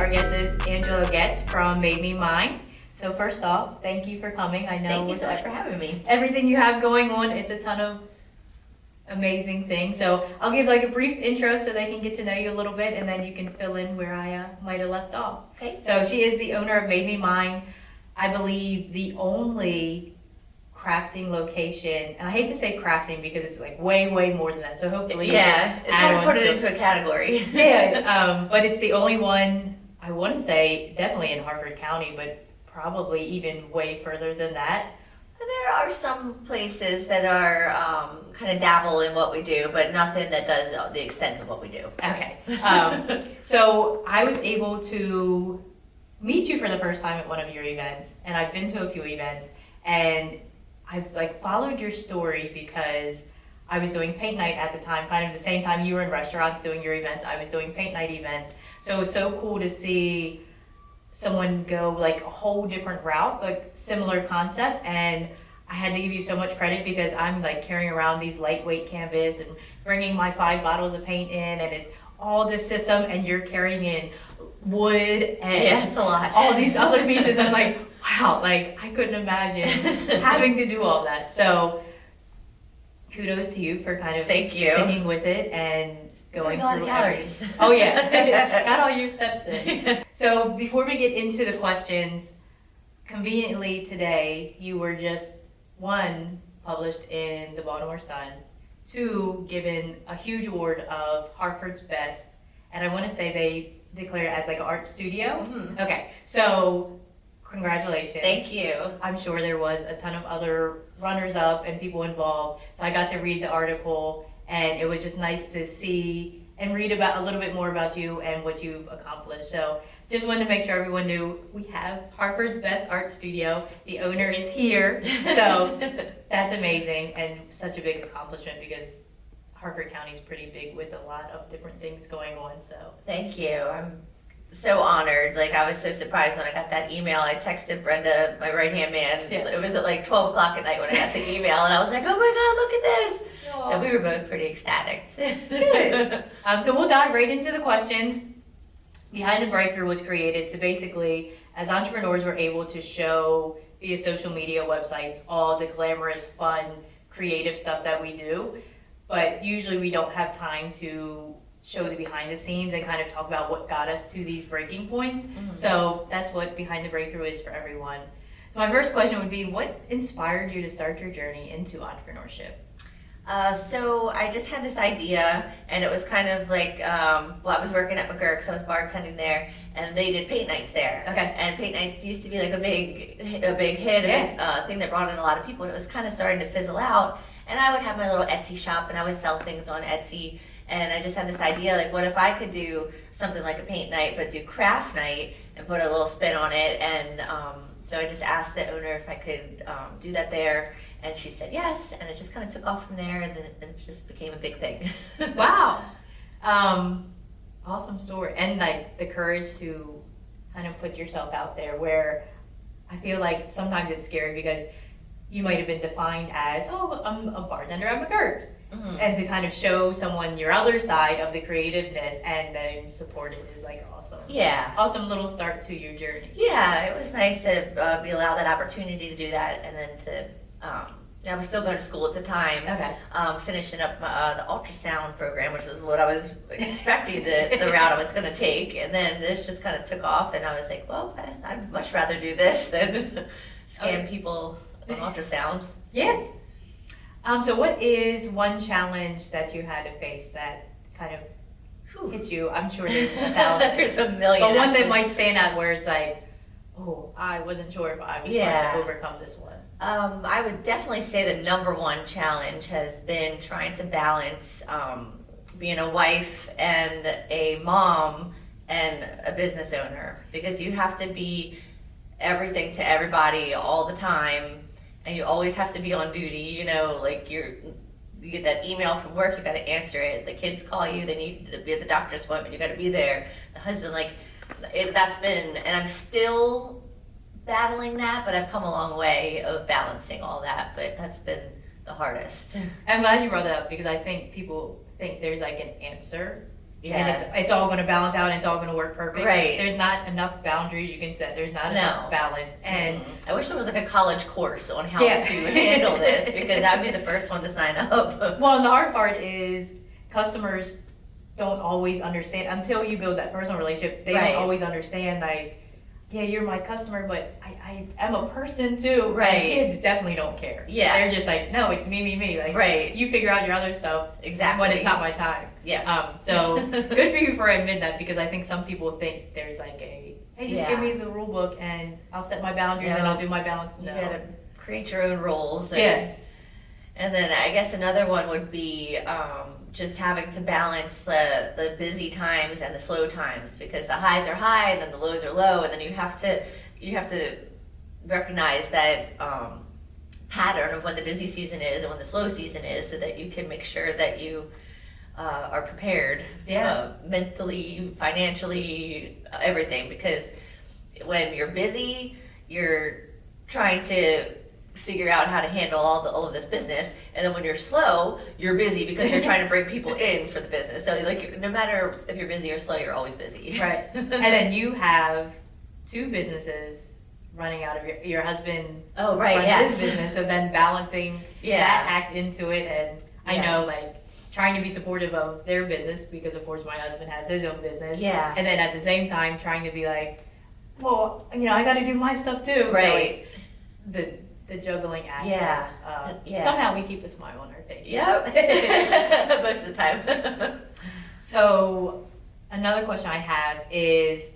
our guest is Angela Getz from Made Me Mine. So first off, thank you for coming. I know Thank you so much for having me. everything you have going on, it's a ton of amazing things. So I'll give like a brief intro so they can get to know you a little bit, and then you can fill in where I might have left off. Okay. So she is the owner of Made Me Mine. I believe the only crafting location, and I hate to say crafting because it's like way more than that. So hopefully, Yeah, it's hard to put it into a category. Yeah, but it's the only one, I want to say definitely in Harford County, but probably even way further than that. There are some places that are kind of dabble in what we do, but nothing that does the extent of what we do. Okay. So I was able to meet you for the first time at one of your events, and I've been to a few events, and I've like followed your story because I was doing paint night at the time, kind of the same time you were in restaurants doing your events. I was doing paint night events. So it was so cool to see someone go like a whole different route, like similar concept. And I had to give you so much credit because I'm like carrying around these lightweight canvas and bringing my 5 bottles of paint in, and it's all this system, and you're carrying in wood and Yeah, it's a lot. all these other pieces. I'm like, wow, like I couldn't imagine having to do all that. So kudos to you for kind of Thank you. sticking with it and going a lot through of calories. Oh yeah, got all your steps in. So before we get into the questions, conveniently today you were just, 1, published in the Baltimore Sun, 2, given a huge award of Harford's Best, and I want to say they declared it as like an art studio. Mm-hmm. Okay, so congratulations. Thank you. I'm sure there was a ton of other runners-up and people involved, so I got to read the article, and it was just nice to see and read about a little bit more about you and what you've accomplished. So just wanted to make sure everyone knew we have Harford's Best Art Studio. The owner is here, so that's amazing and such a big accomplishment because Harford County is pretty big with a lot of different things going on. So Thank you. I'm so honored. Like, I was so surprised when I got that email. I texted Brenda, my right-hand man. Yeah. It was at like 12 o'clock at night when I got the email, and I was like, oh my God, look at this. So we were both pretty ecstatic. Good. So we'll dive right into the questions. Behind the Breakthrough was created to basically, as entrepreneurs, we're able to show via social media websites all the glamorous, fun, creative stuff that we do. But usually we don't have time to show the behind the scenes and kind of talk about what got us to these breaking points. Mm-hmm. So that's what Behind the Breakthrough is for everyone. So my first question would be, what inspired you to start your journey into entrepreneurship? So I just had this idea, and it was kind of like, I was working at McGurk's, I was bartending there, and they did paint nights there. Okay. And paint nights used to be like a big hit, a big thing that brought in a lot of people, and it was kind of starting to fizzle out. And I would have my little Etsy shop, and I would sell things on Etsy, and I just had this idea, like, what if I could do something like a paint night, but do craft night and put a little spin on it. And so I just asked the owner if I could do that there. And she said yes, and it just kind of took off from there, and then it just became a big thing. Wow. Awesome story. And like the courage to kind of put yourself out there, where I feel like sometimes it's scary because you might have been defined as, oh, I'm a bartender at McGurk's. Mm-hmm. And to kind of show someone your other side of the creativeness and then support it is like awesome. Yeah. Awesome little start to your journey. Yeah, it was nice to be allowed that opportunity to do that, and then to, I was still going to school at the time. Okay. Finishing up the ultrasound program, which was what I was expecting the route I was going to take, and then this just kind of took off, and I was like, well, I'd much rather do this than scan people on ultrasounds. Yeah. So what is one challenge that you had to face that kind of hit you? I'm sure there's 1,000. There's a million. But one actually. that might stand out where it's like, oh, I wasn't sure if I was going to overcome this one. I would definitely say the number one challenge has been trying to balance being a wife and a mom and a business owner, because you have to be everything to everybody all the time, and you always have to be on duty. You know, like you get that email from work, you got to answer it. The kids call you, they need to be at the doctor's appointment, you got to be there. The husband, that's been, and I'm still battling that, but I've come a long way of balancing all that, but that's been the hardest. I'm glad you brought that up because I think people think there's like an answer Yeah. And it's all going to balance out and it's all going to work perfect. Right. There's not enough boundaries you can set. There's not enough balance. And I wish there was like a college course on how to handle this, because that would be the first one to sign up. Well, and the hard part is customers don't always understand until you build that personal relationship. They don't always understand, like, yeah, you're my customer, but I am a person too. Right. And kids definitely don't care. Yeah. They're just like, no, it's me. Like, you figure out your other stuff. Exactly. When it's not my time. Yeah. So good for you for admitting that, because I think some people think there's like hey, just give me the rule book and I'll set my boundaries and I'll do my balance. You gotta create your own rules. And then I guess another one would be just having to balance the busy times and the slow times, because the highs are high and then the lows are low, and then you have to recognize that pattern of when the busy season is and when the slow season is, so that you can make sure that you are prepared mentally, financially, everything. Because when you're busy, you're trying to figure out how to handle all of this business, and then when you're slow, you're busy because you're trying to bring people in for the business. So like, no matter if you're busy or slow, you're always busy. Right. And then you have 2 businesses running out of your husband. Oh, right. Runs his business, so then balancing Yeah. that act into it. And I Yeah. know, like, trying to be supportive of their business, because of course my husband has his own business. Yeah. And then at the same time trying to be like, well, I got to do my stuff too. Right. So the juggling act. Yeah. Somehow we keep a smile on our face. Yep. Most of the time. So another question I have is,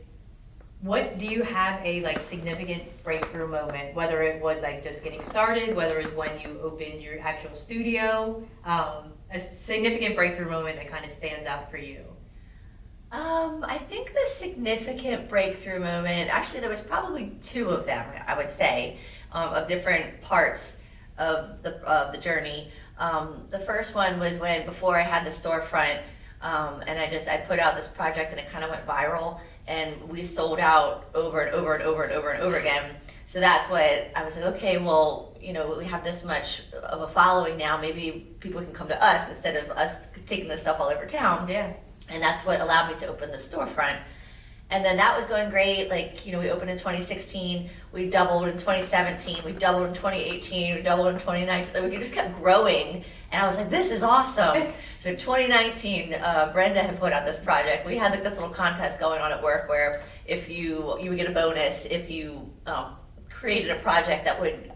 what do you have a like significant breakthrough moment, whether it was like just getting started, whether it was when you opened your actual studio, a significant breakthrough moment that kind of stands out for you? I think the significant breakthrough moment, actually there was probably 2 of them, I would say, of different parts of the journey. The first one was before I had the storefront, and I put out this project and it kind of went viral, and we sold out over and over and over and over and over again. So that's what I was like, okay, well, we have this much of a following now, maybe people can come to us instead of us taking this stuff all over town. Yeah. And that's what allowed me to open the storefront. And then that was going great. Like, we opened in 2016, we doubled in 2017, we doubled in 2018, we doubled in 2019. We just kept growing. And I was like, this is awesome. So 2019, Brenda had put out this project. We had like this little contest going on at work where if you would get a bonus if you created a project that would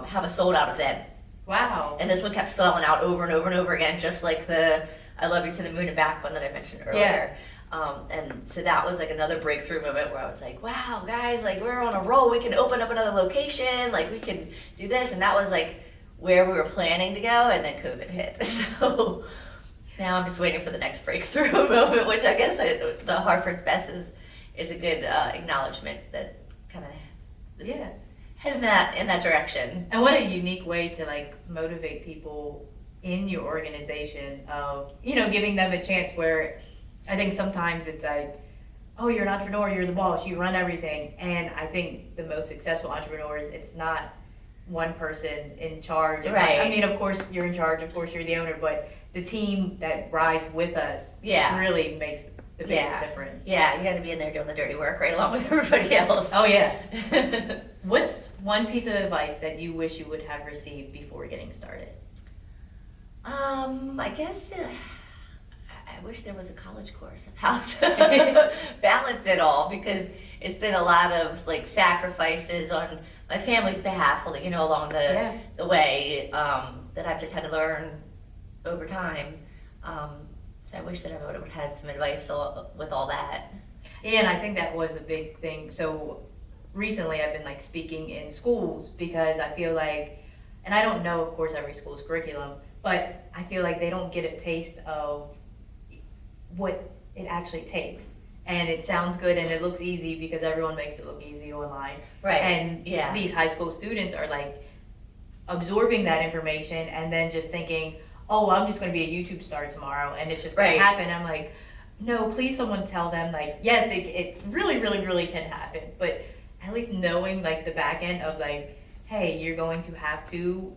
have a sold out event. Wow. And this one kept selling out over and over and over again, just like the I Love You to the Moon and Back one that I mentioned earlier. And so that was like another breakthrough moment where I was like, wow, guys, like we're on a roll. We can open up another location. Like we can do this. And that was like where we were planning to go. And then COVID hit. So now I'm just waiting for the next breakthrough moment, which I guess the Harford's Best is a good acknowledgement that kind of head in that direction. And what a unique way to like motivate people in your organization of, giving them a chance where I think sometimes it's like, oh, you're an entrepreneur, you're the boss, you run everything. And I think the most successful entrepreneurs, it's not one person in charge. Right. I mean, of course you're in charge, of course you're the owner, but the team that rides with us really makes the biggest difference. Yeah, you got to be in there doing the dirty work right along with everybody else. Oh yeah. What's one piece of advice that you wish you would have received before getting started? I guess I wish there was a college course of how to balance it all, because it's been a lot of like sacrifices on my family's behalf, along the way that I've just had to learn over time. So I wish that I would have had some advice with all that. Yeah, and I think that was a big thing. So recently I've been like speaking in schools, because I feel like, and I don't know, of course, every school's curriculum, but I feel like they don't get a taste of what it actually takes. And it sounds good and it looks easy because everyone makes it look easy online. Right. And these high school students are like absorbing that information and then just thinking, oh, I'm just going to be a YouTube star tomorrow and it's just going to happen. I'm like, no, please someone tell them, like, yes, it really, really, really can happen. But at least knowing like the back end of like, hey, you're going to have to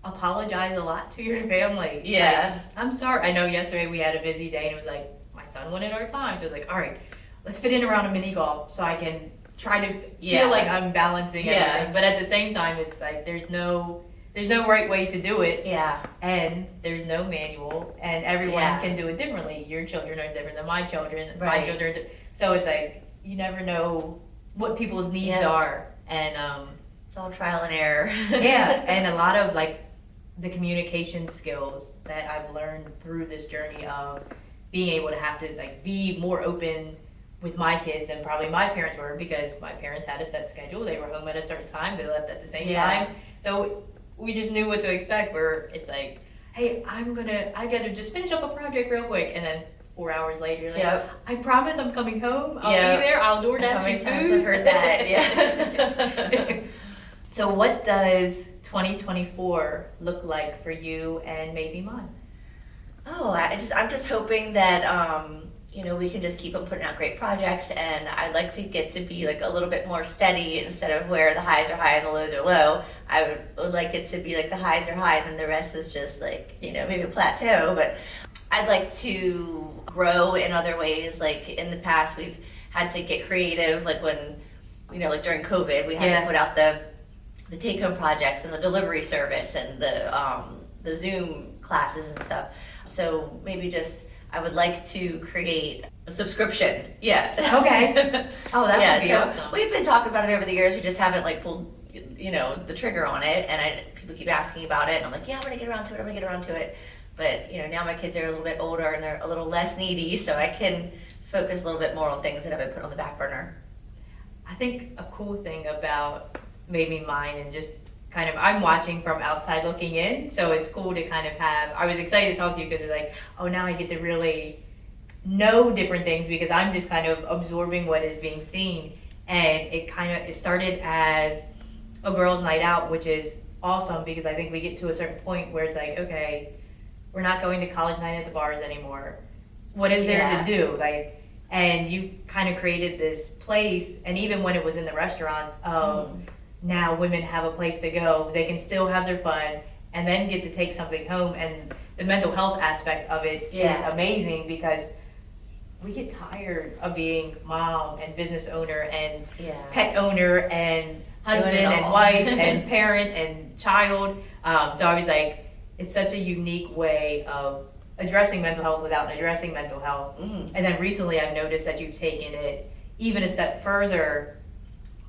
apologize a lot to your family. Yeah. Like, I'm sorry. I know yesterday we had a busy day and it was like, my son wanted our time. So it's like, all right, let's fit in around a mini golf so I can try to Yeah. feel like I'm balancing Yeah. everything. But at the same time, it's like there's no right way to do it, Yeah. and there's no manual, and everyone Yeah. can do it differently. Your children are different than my children. My Right. children. So it's like you never know what people's needs Yeah. are, and It's all trial and error. yeah, and a lot of like the communication skills that I've learned through this journey of being able to have to like be more open with my kids than probably my parents were, because my parents had a set schedule. They were home at a certain time. They left at the same Yeah. time. So we just knew what to expect, where it's like, hey, I gotta just finish up a project real quick. And then 4 hours later, you're like, Yep. I promise I'm coming home. I'll Yep. be there. I'll DoorDash How you many food. times I've heard that? Yeah. So what does 2024 look like for you and maybe mine? Oh, I'm just hoping that we can just keep on putting out great projects, and I'd like to get to be like a little bit more steady instead of where the highs are high and the lows are low. I would like it to be like the highs are high and then the rest is just like, maybe a plateau, but I'd like to grow in other ways. Like in the past, we've had to get creative, like when, like during COVID, we had to put out the take-home projects and the delivery service and the Zoom classes and stuff. So maybe I would like to create a subscription. Yeah. Okay. Oh, that would be awesome. We've been talking about it over the years. We just haven't like pulled, the trigger on it. And people keep asking about it, and I'm like, yeah, I'm gonna get around to it. But now my kids are a little bit older and they're a little less needy, so I can focus a little bit more on things that have been put on the back burner. I think a cool thing about maybe mine, and just kind of, I'm watching from outside looking in, so it's cool to kind of I was excited to talk to you because it's like, oh, now I get to really know different things, because I'm just kind of absorbing what is being seen. And it started as a girls' night out, which is awesome, because I think we get to a certain point where it's like, okay, we're not going to college night at the bars anymore. What is there to do? Like, and you kind of created this place, and even when it was in the restaurants of now women have a place to go, they can still have their fun and then get to take something home. And the mental health aspect of it is amazing, because we get tired of being mom and business owner and pet owner and husband and wife and parent and child. So I was like, it's such a unique way of addressing mental health without addressing mental health. And then recently I've noticed that you've taken it even a step further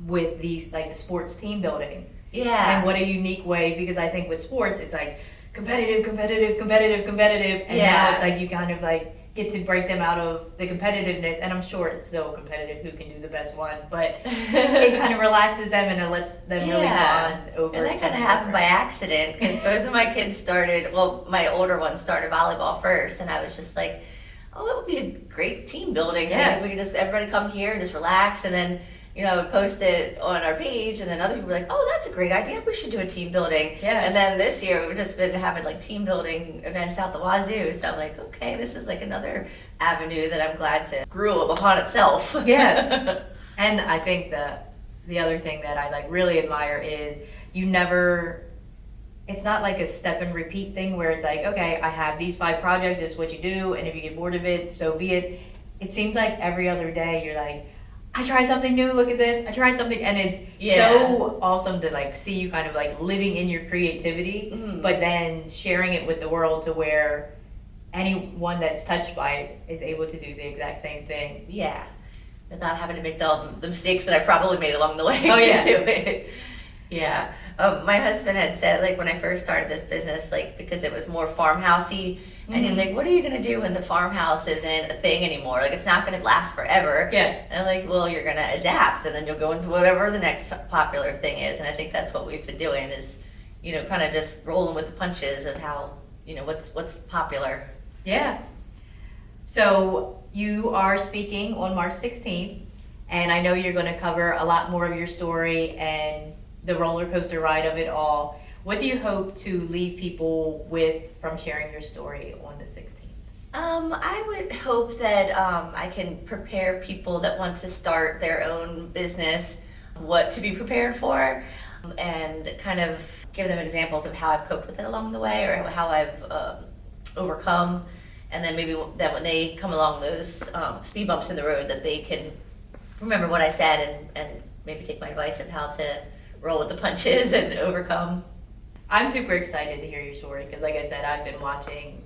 with these, like the sports team building. And what a unique way, because I think with sports, it's like competitive. And now it's like you kind of like get to break them out of the competitiveness, and I'm sure it's still competitive who can do the best one, but it kind of relaxes them and it lets them really bond over. And that kind of happened by accident, because both of my kids my older one started volleyball first, and I was just like, oh, it would be a great team building thing if we could just everybody come here and just relax. And then I would post it on our page, and then other people were like, oh, that's a great idea, we should do a team building. And then this year we've just been having like team building events out the wazoo, so I'm like, okay, this is like another avenue that I'm glad to grew upon itself. And I think the other thing that I like really admire is it's not like a step and repeat thing where it's like, okay, I have these 5 projects, this is what you do, and if you get bored of it, so be it. It seems like every other day you're like, I tried something new, look at this, I tried something, and it's so awesome to like see you kind of like living in your creativity, but then sharing it with the world to where anyone that's touched by it is able to do the exact same thing. Without having to make the mistakes that I probably made along the way to do it. My husband had said, like, when I first started this business, like, because it was more farmhousey, and he's like, what are you going to do when the farmhouse isn't a thing anymore? Like, it's not going to last forever. And I'm like, well, you're going to adapt, and then you'll go into whatever the next popular thing is. And I think that's what we've been doing is, kind of just rolling with the punches of how, what's popular. So you are speaking on March 16th, and I know you're going to cover a lot more of your story and the roller coaster ride of it all. What do you hope to leave people with from sharing your story on the 16th? I would hope that I can prepare people that want to start their own business what to be prepared for, and kind of give them examples of how I've coped with it along the way, or how I've overcome and then maybe that when they come along those speed bumps in the road, that they can remember what I said and maybe take my advice on how to roll with the punches and overcome. I'm super excited to hear your story because, like I said, I've been watching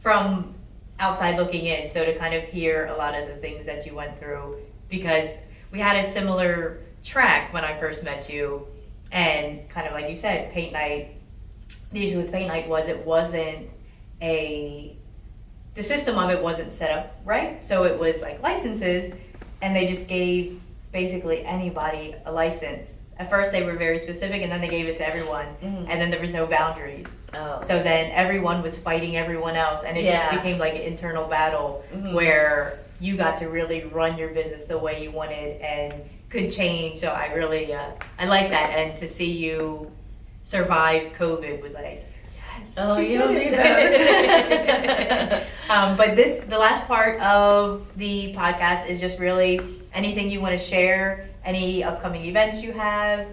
from outside looking in, so to kind of hear a lot of the things that you went through, because we had a similar track when I first met you, and kind of like you said, paint night. The issue with paint night was the system of it wasn't set up right, so it was like licenses, and they just gave basically anybody a license. At first they were very specific, and then they gave it to everyone, and then there was no boundaries. Oh. So then everyone was fighting everyone else, and it just became like an internal battle where you got to really run your business the way you wanted and could change. So I really, I like that, and to see you survive COVID was like, yes. Oh, you don't need that. But the last part of the podcast is just really anything you want to share, any upcoming events you have.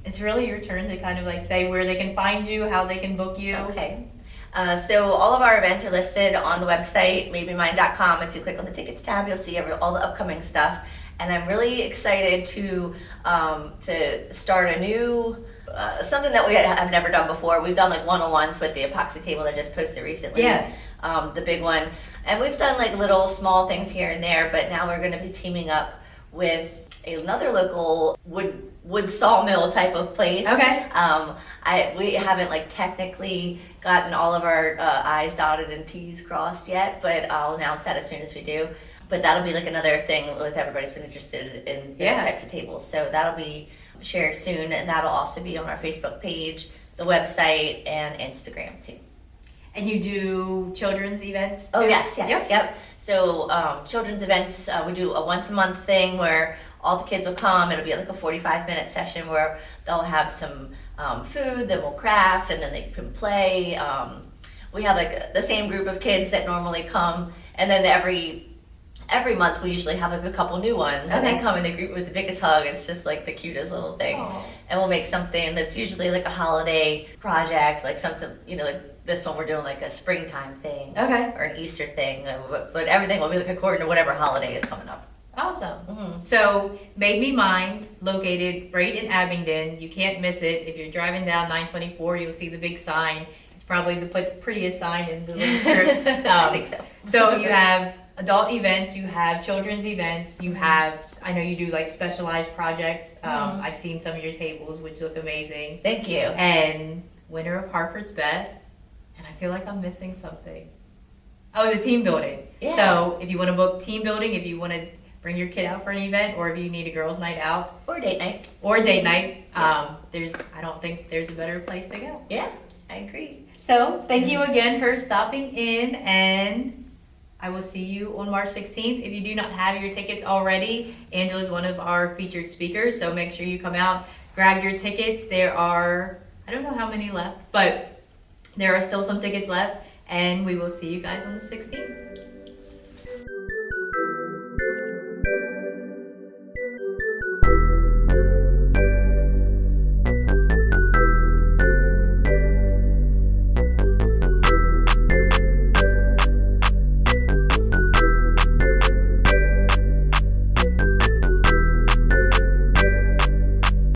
It's really your turn to kind of like say where they can find you, how they can book you. Okay. So all of our events are listed on the website, maybemine.com. If you click on the tickets tab, you'll see all the upcoming stuff. And I'm really excited to start a new something that we have never done before. We've done like one-on-ones with the epoxy table that just posted recently. Yeah. The big one. And we've done like little small things here and there, but now we're going to be teaming up with another local wood sawmill type of place. Okay. We haven't like technically gotten all of our I's dotted and T's crossed yet, but I'll announce that as soon as we do. But that'll be like another thing with everybody's been interested in those types of tables. So that'll be shared soon, and that'll also be on our Facebook page, the website, and Instagram too. And you do children's events too? Oh yes. Yep. So children's events, we do a once a month thing where all the kids will come. It'll be like a 45-minute session where they'll have some food, then we'll craft, and then they can play. We have like the same group of kids that normally come, and then every month we usually have like a couple new ones, and they come and they greet with the biggest hug. It's just like the cutest little thing. Aww. And we'll make something that's usually like a holiday project, like something, like this one we're doing like a springtime thing, or an Easter thing, but everything will be like according to whatever holiday is coming up. Awesome. So, Made Me Mine, located right in Abingdon. You can't miss it. If you're driving down 924, you'll see the big sign. It's probably the prettiest sign in the little strip. I think so. So you have adult events, you have children's events, you have, I know you do like specialized projects. I've seen some of your tables, which look amazing. Thank you. And winner of Harford's Best. And I feel like I'm missing something. Oh, the team building. Yeah. So if you want to book team building, if you want to bring your kid out for an event, or if you need a girls' night out. Or date night. I don't think there's a better place to go. Yeah, I agree. So thank you again for stopping in, and I will see you on March 16th. If you do not have your tickets already, Angela is one of our featured speakers, so make sure you come out, grab your tickets. There are, I don't know how many left, but there are still some tickets left, and we will see you guys on the 16th.